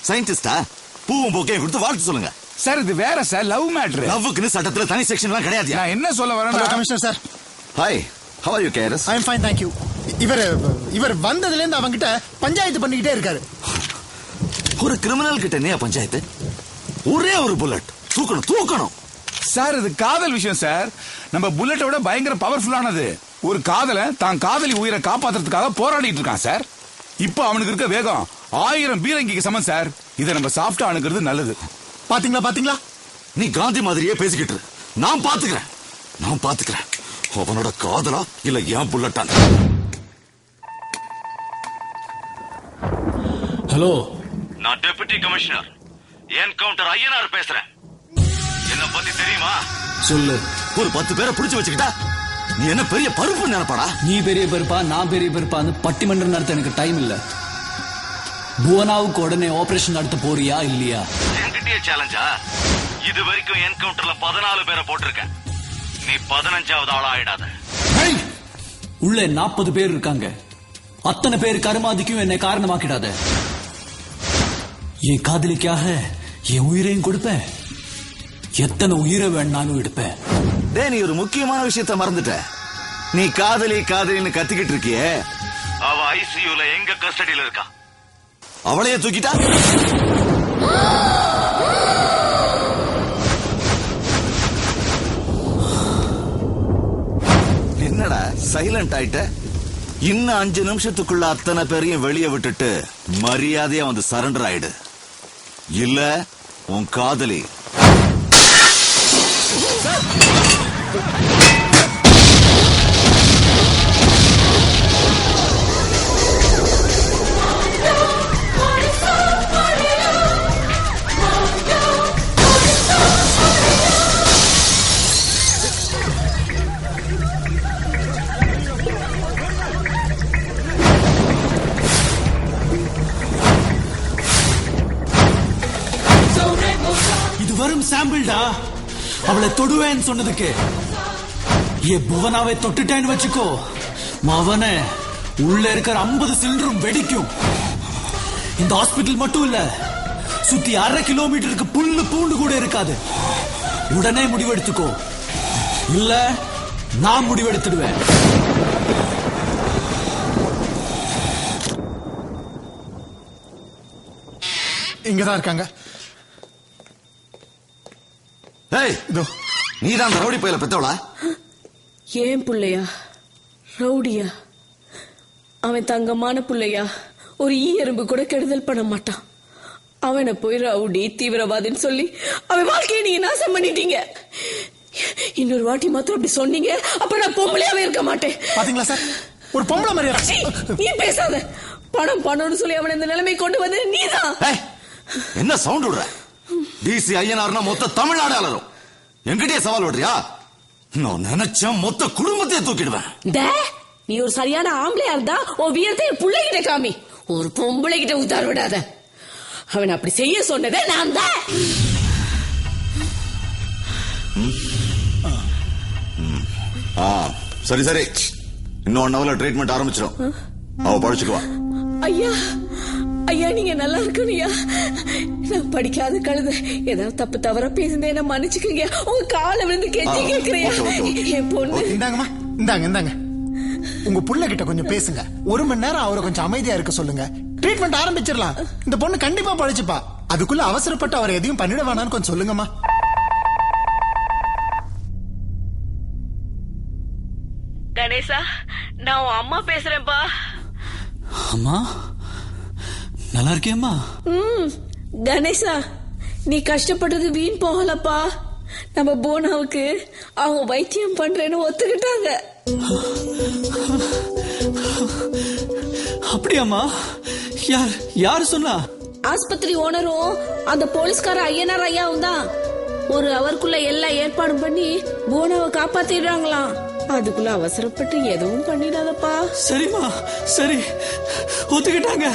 சயின்டிஸ்டா? பூவும் போக்கையும் கொடுத்து வாழ்த்து சொல்லுங்க. சார் இது வேற சார், லவ் மேட்டர். லவ்வுக்குன்னு சட்டத்துல தனி செக்ஷன் எல்லாம் கிடையாது. நான் என்ன சொல்ல வரேன் commissioner sir. Hi, how are you KRS? I am fine, thank you. இவர் வந்ததுல இருந்து அவங்கிட்ட பஞ்சாயத்து பண்ணிக்கிட்டே இருக்காரு. ஒரு கிரிமினல் கிட்ட என்ன பஞ்சாயத்து? ஒரே ஒரு புல்லட் தூக்கணும் சார். இது காதல் விஷயம் சார். நம்ம புல்லட்டை விட பயங்கர பவர்ஃபுல்லானது. ஒரு காதலன் தான் காதலி உயிரை காப்பாத்துறதுக்காக போராடிட்டு இருக்கான் சார். இப்ப அவனுக்கு இருக்க வேகம் 1000 பீரங்கிக்கு சமம் சார். இதை நம்ம சாஃப்டா அணுகிறது நல்லது. பாத்தீங்களா? நீ காந்தி மாதிரியே பேசிக்கிட்டு. நான் பாத்துக்கிறேன். அவனோட காதலா இல்ல ஏன் புல்லட்டா? ஹலோ, நான் டெபுட்டி கமிஷனர் என்கவுண்டர் ஐயனார் பேசுறேன். என்ன பத்தி தெரியுமா? சொல்லு. ஒரு 10 பேரை பிடிச்சு வச்சுக்கிட்டா நீ என்ன பெரிய பருப்பு நினைப்பாடா? நீ பெரிய பருப்பா நான் பெரிய பருப்பான்னு பட்டிமன்றம் நடத்த எனக்கு டைம் இல்ல. புவனாவுக்கு உடனே ஆபரேஷன் நடத்த போறியா இல்லையா? என்கிட்டயே சேலஞ்சா? இது வரைக்கும் என்கவுண்டர்ல 14 பேரை போட்டிருக்கேன். நீ 15வது ஆளா ஆயிடாத. உள்ள 40 பேர் இருக்காங்க. அத்தனை பேர் கருமாதிக்கும் என்னை காரணமாக்கிடாத. என் காதலிக்காக என் உயிரையும் கொடுப்பேன், எத்தனை உயிரை வேணாலும் எடுப்பேன். நீ ஒரு முக்கியமான விஷயத்த மறந்துட்ட. நீ காதலின்னு கத்திக்கிட்டு இருக்கியே, அவ ஐசியூல எங்க கஸ்டடியில இருக்கா? அவளையே தூக்கிட்டா? என்னடா சைலண்ட் ஆயிட்ட? இன்னும் 5 நிமிஷத்துக்குள்ள அத்தனை பேரையும் வெளியே விட்டுட்டு மரியாதையா வந்து சரண்டர் ஆயிடு. இல்ல உன் காதலி வரும் சாம்பிள்டா. அவளை தொடுவேன்னு சொன்னதுக்கு என் புவனாவை தொட்டுட்டேன்னு வச்சுக்கோ, அவனை உள்ள இருக்கிற 50 சிலிண்டரும் வெடிக்கும். இந்த ஹாஸ்பிட்டல் மட்டும் இல்ல, சுத்தி 1/2 கிலோமீட்டருக்கு புல்லு பூண்டு கூட இருக்காது. உடனே முடிவெடுத்துக்கோ, இல்ல நான் முடிவெடுத்துடுவேன். இங்கதான் இருக்காங்க. நீதான் ரவுடி பையில பெத்தவளா? ஏன் புள்ளையா? ரவுடியா? அவன் தங்கமான புள்ளையா? ஒரு ஈ எறும்பு கூட கெடுதல் பண்ண மாட்டான். அவனை போய் ரவுடி தீவிரவாதின்னு சொல்லி அவன் வாழ்க்கையை நீங்க நாசம் பண்ணிட்டீங்க. இன்னொரு வாட்டி மாத்திரம் அப்படி சொன்னீங்க, அப்ப நான் பொம்பளையாவே இருக்க மாட்டேன். பாத்தீங்களா சார், ஒரு பொம்பளை மாதிரி. நீ பேசாத. பணம்னு சொல்லி அவனை இந்த நிலைமை கொண்டு வந்து நீதான். என்ன சவுண்ட் விடுற? டிசி ஐயனார்னா மொத்த தமிழ்நாடு அலரும். என்கிட்டயே சவால் விடுறியா? நான் நினைச்ச மொத்த குடும்பத்தையே தூக்கிடுவேன். நீ ஒரு சரியான ஆம்பளையா இருந்தா உன் வீரத்தை பிள்ளைகிட்ட காமி. ஒரு பொம்பளை கிட்ட உத்தார விடாத. அவன் அப்படி செய்ய சொன்னதே நான் தான். சரி, இன்னும் 1 ஹவர்ல ட்ரீட்மெண்ட் ஆரம்பிச்சிடும். அவ படிச்சுக்குவா. ஐயா நீங்க நல்லா இருக்கணும்யா. நான் படிக்காத கழுத, ஏதாவது தப்பு தவறா பேசுனேன் மன்னிச்சுக்கங்க. உங்க காலை விழுந்து கெஞ்சி கேக்குறியா? என் பொண்ணு. இந்தாங்கம்மா, இந்தாங்க. உங்க புள்ள கிட்ட கொஞ்சம் பேசுங்க. 1 மணி நேரம் அவரை கொஞ்சம் அமைதியா இருக்க சொல்லுங்க. ட்ரீட்மெண்ட் ஆரம்பிச்சிடலாம். இந்த பொண்ணு கண்டிப்பா படிச்சுப்பா. அதுக்குள்ள அவசரப்பட்டு அவரை எதையும் பண்ணிட வேணாம்னு கொஞ்சம் சொல்லுங்கம்மா. கணேசா, நான் உன் அம்மா பேசுறேன்பா. அம்மா நல்லா இருக்கேம்மா? கணேசா, நீ கஷ்டப்பட்டது வீண் போகலப்பா. நம்ம போனாவுக்கு அவங்க வைத்தியம் பண்றேன்னு ஒத்துக்கிட்டாங்க. அப்படியாம்மா? யார் சொன்னா? ஆஸ்பத்திரி ஓனரும் அந்த போலீஸ்கார ஐயனார் ஐயாவும் தான். 1 ஹவருக்குள்ள எல்லா ஏற்பாடும் பண்ணி போனாவை காப்பாத்திடுறாங்களாம். அதுக்குள்ள அவசரப்பட்டு எதுவும் பண்ணிடாதப்பா. சரிம்மா, சரி, ஒத்துக்கிட்டாங்க.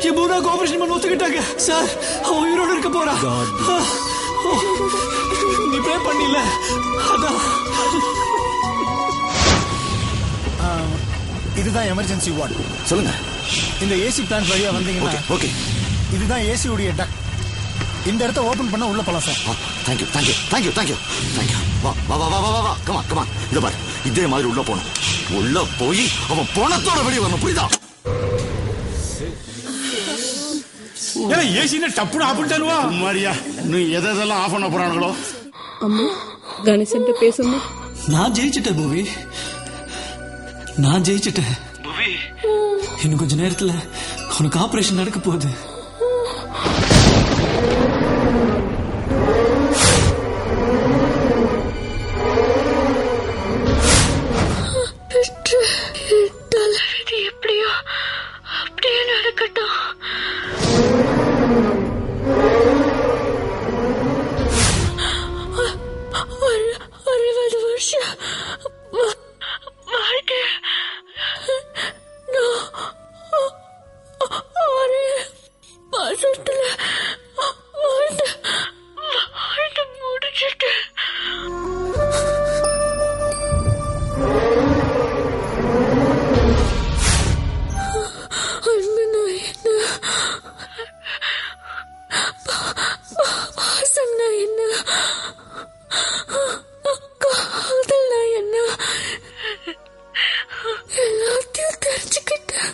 என் பூனாவுக்கு ஆபரேஷன் பண்ண ஒத்துக்கிட்டாங்க சார். அவன் உயிரோட இருக்க போறா. நீ ப்ரே பண்ணில, அதான். இதுதான் எமர்ஜென்சி வார்டு. சொல்லுங்க. இந்த ஏசி பிளான்ட் வழியா வந்தீங்கன்னா ஓகே. இதுதான் ஏசி உடைய டக். இந்த இடத்த ஓபன் பண்ண உள்ள போலாம் sir. Thank you thank you thank you thank you thank you. வா வா வா வா வா வா கமா கமா. இத பாரு, இதே மாதிரி உள்ள போகணும். உள்ள போய் அவன் பணத்தோட வெளியே வரணும், புரியுதா? ஏசின்னு டப்புன்னு ஆஃப் பண்ணிட்டாலுவா மாரியா நீ எதெல்லாம் ஆஃப் பண்ண போறானுங்களோ. அம்மா கணேசன் பேசணும். நான் ஜெயிச்சிட்டேன் பூவி, நான் ஜெயிச்சிட்டேன். இன்னும் கொஞ்ச நேரத்துல உனக்கு ஆபரேஷன் நடக்க போகுது. எப்படியோ அப்படியே நடக்கட்டும். 60 வருஷம் வாழ்க்கை ஒரே மாசத்துல வாழ்ந்து முடிச்சிட்டு எல்லாத்தையும் தெரிஞ்சுக்கிட்டேன்.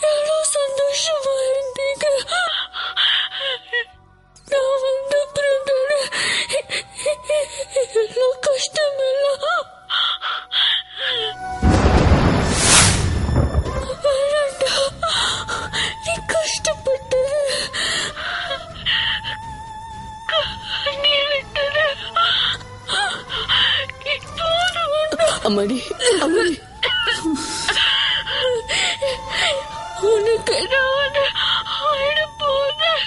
எவ்வளவு சந்தோஷமா இருந்தீங்க. நான் வந்த பிறகு எவ்வளவு கஷ்டம் எல்லாம் நீ கஷ்டப்பட்டது அம்மாடி அம்மாடி உனக்கு நான் ஆயிட போனேன்.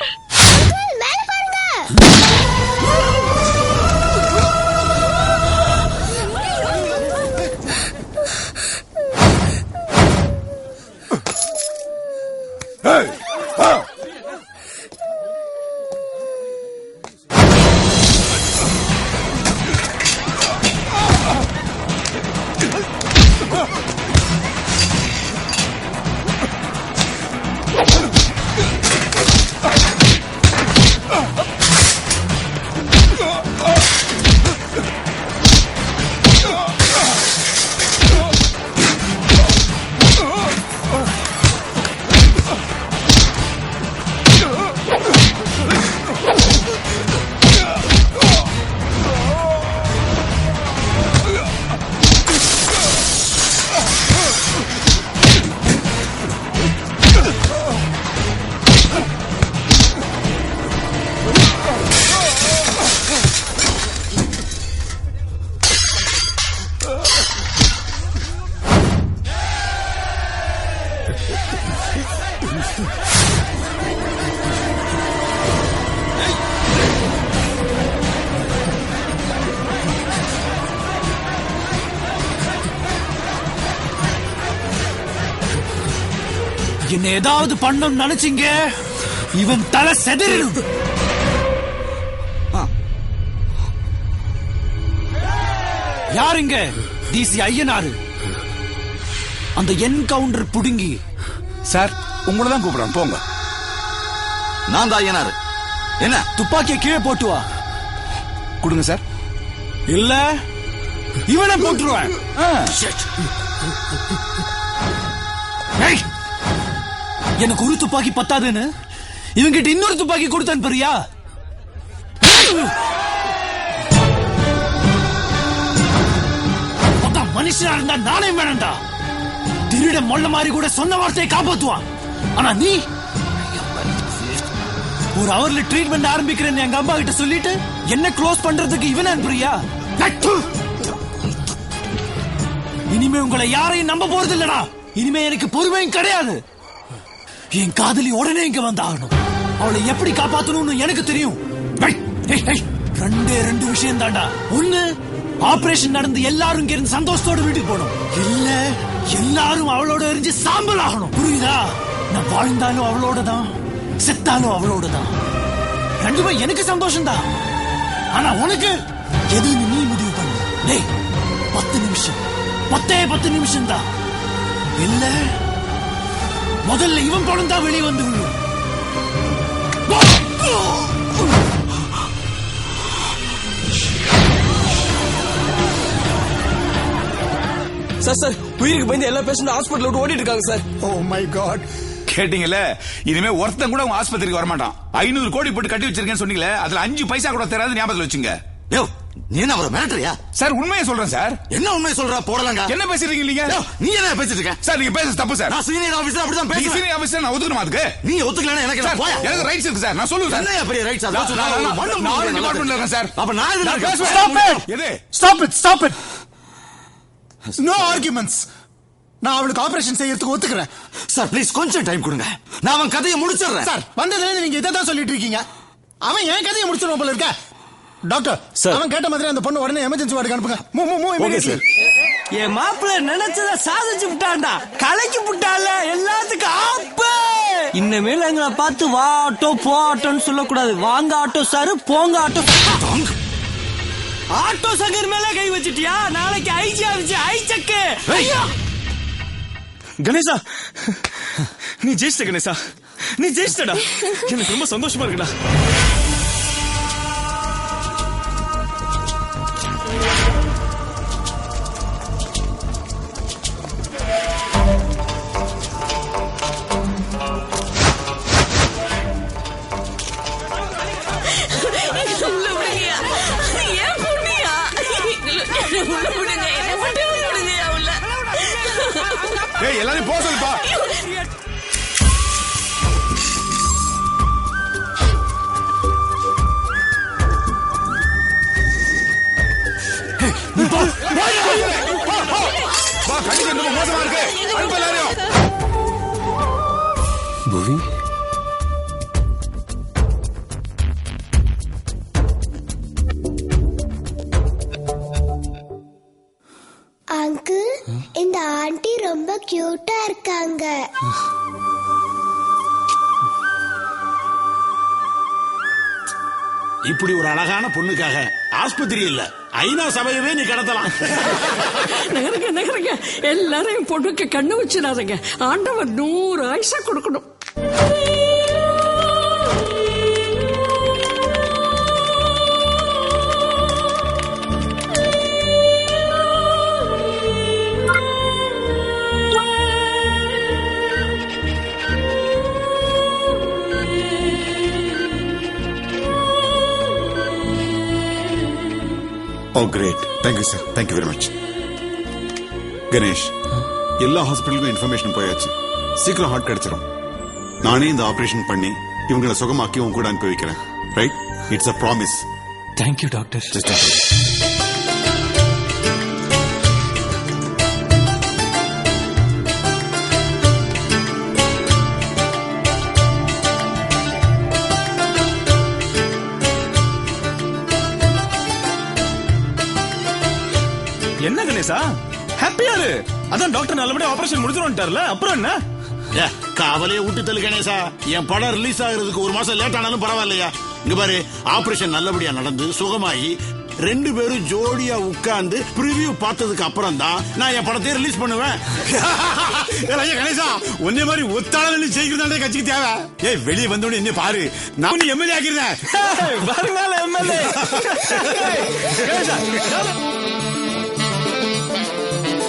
என்ன ஏதாவது பண்ணணும் நினைச்சீங்க, இவன் தலை செதறிடும். யாருங்க டிசி ஐயனாரு? அந்த என்கவுண்டர் புடுங்கி. சார் உங்களை தான் கூப்பிடுறேன், போங்க. நான் தான் ஐயனாரு. என்ன துப்பாக்கியை கீழே போட்டு வா. கொடுங்க சார். இல்ல இவனை போட்டுருவேன். ஏய், எனக்கு ஒரு துப்பாக்கி பத்தாதுன்னு இவங்கிட்ட இன்னொரு துப்பாக்கி கொடுத்தேன் பெரியா. மனுஷனா இருந்தா நானே வேணாண்டா. திருட மொள்ள மாதிரி கூட சொன்ன வார்த்தையை காப்பாத்துவான். ஆனா நீ ஒரு அவர்ல ட்ரீட்மெண்ட் ஆரம்பிக்கிறேன்னு எங்க அம்மா கிட்ட சொல்லிட்டு என்ன க்ளோஸ் பண்றதுக்கு இவன் அனுப்புறியா? இனிமே உங்களை யாரையும் நம்ப போறது இல்லடா. இனிமே எனக்கு பொறுமையும் கிடையாது. என் காதலி உடனே இங்க வந்தாகணும். அவளை எப்படி காப்பாத்தணும்னு எனக்கு தெரியும். ரெண்டு விஷயம் தாண்டா. ஒண்ணு, ஆபரேஷன் நடந்து எல்லாரும் இங்க இருந்து சந்தோஷத்தோட வீட்டுக்கு போகணும். இல்ல எல்லாரும் அவளோட எரிஞ்சு சாம்பல் ஆகணும். புரியுதா? நான் வாழ்ந்தாலும் அவளோட தான், செத்தாலும் அவளோட தான். ரெண்டுமே எனக்கு சந்தோஷம் தான். ஆனா உனக்கு எதுன்னு நீ முடிவு பண்ணு. 10 நிமிஷம், 10 நிமிஷம் தான். இல்ல முதல்ல இவன் படம் தான் வெளியே வந்து விழும். சார் உயிருக்கு பயந்து எல்லா பேஷண்ட் ஹாஸ்பிட்டல் விட்டு ஓடிட்டு இருக்காங்க சார். Oh my God. கேட்டீங்கல்ல, இனிமே ஒருத்தன் கூட உங்க ஆஸ்பத்திரிக்கு வரமாட்டான். 500 கோடி போட்டு கட்டி வச்சிருக்கேன்னு சொன்னீங்களே, அதுல 5 பைசா கூட தராது, ஞாபகத்துல வச்சுங்க. யோ, நீ என்ன அவரை மிரட்டுறியா? சார் உண்மையை சொல்றேன் சார். என்ன உண்மையை சொல்றா? போடலாங்க. என்ன பேசுறீங்க நீங்க? நீ என்ன பேசிட்டு இருக்க? சார் நீங்க பேசுறது தப்பு சார். நான் சீனியர் ஆபீசர் அப்படிதான் பேசுறேன். சீனியர் ஆபீசர் நான் ஒத்துக்கணுமா அதுக்கு? நீ ஒத்துக்கலனா எனக்கு என்ன போயா? எனக்கு ரைட்ஸ் இருக்கு சார். நான் சொல்லுவேன் சார். என்ன பெரிய ரைட்ஸ்? நான் டிபார்ட்மென்ட்ல இருக்கேன் சார். அப்ப நான் இதுல பேசுவேன். Stop it. No arguments. நான் அவளுக்கு ஆபரேஷன் செய்யறதுக்கு ஒத்துக்கிறேன். சார் ப்ளீஸ் கொஞ்சம் டைம் கொடுங்க. நான் அவன் கதையை முடிச்சிடுறேன். சார் வந்ததுல நீங்க இதை தான் சொல்லிட்டு இருக்கீங்க. அவன் என் கதையை முடிச்சிடுவான் போல இருக்க. டாக்டர், அவன் கேட்ட மாதிரி அந்த பொண்ணு உடனே எமர்ஜென்சி வார்டுக்கு அனுப்புங்க. என் மாப்பிள்ள நினைச்சத சாதிச்சு விட்டான்டா. கலைக்கு விட்டால எல்லாத்துக்கும் ஆப்பு. இனிமேல் எங்களை பார்த்து வா ஆட்டோ போ ஆட்டோன்னு சொல்லக்கூடாது. வாங்க ஆட்டோ சாரு, போங்க ஆட்டோ. ஆட்டோ சங்கர் மேல கை வச்சிட்டியா? நாளைக்கு ஐஜி ஆச்சு ஐச்சக்கு. கணேசா, நீ ஜெயிச்சிட்ட கணேசா, நீ ஜெயிச்சிட்டடா. எனக்கு ரொம்ப சந்தோஷமா இருக்குடா. எல்லாரும் போக சொல்லுப்பா. கண்டிப்பா மோசமா இருக்கு. அனுப்ப எல்லாரையும். புவி அங்கிள், இந்த ஆண்டி ரொம்ப கியூட்டா இருக்காங்க. இப்படி ஒரு அழகான பொண்ணுக்காக ஆஸ்பத்திரி இல்ல ஐநா சபையவே நீ கடத்தலாம். நகருங்க எல்லாரும் பொண்ணுக்கு கண்ணு வச்சிடாதீங்க. ஆண்டவர் 100 ஆயுசா கொடுக்கணும். Oh, great. Thank you, sir. Thank you very much. Ganesh, எல்லா ஹாஸ்பிட்டலுக்கும் இன்ஃபர்மேஷன் போயாச்சு. சீக்கிரம் ஹார்ட் கிடைச்சிடும். நானே இந்த ஆபரேஷன் பண்ணி இவங்களை சுகமாக்கி உன் கூட அனுப்பி வைக்கிறேன். Right? It's a promise. Thank you, doctor. Just a என்ன கணேசா ஹாப்பியா இரு. அதான் டாக்டர் நல்லபடியா ஆபரேஷன் முடிச்சிருவான்ட்டார்ல. அப்புறம் என்ன? காவலையே விட்டு தள்ளு கணேசா. என் படம் ரிலீஸ் ஆகுறதுக்கு 1 மாசம் லேட் ஆனாலும் பரவாயில்லையா? இங்க பாரு, ஆபரேஷன் நல்லபடியா நடந்து சுகமாகி 2 பேரும் ஜோடியா உட்கார்ந்து பிரிவியூ பார்த்ததுக்கு அப்புறம் தான் நான் என் படத்தை ரிலீஸ் பண்ணுவேன். கணேசா, ஒன்னே மாதிரி ஒத்தாளன்னு ஜெயிக்கிறதாண்டே கட்சிக்கு தேவை. ஏய், வெளியே வந்தோடனே என்ன பாரு, நான் எம்எல்ஏ ஆக்கிறேன். வருங்கால எம்எல்ஏ.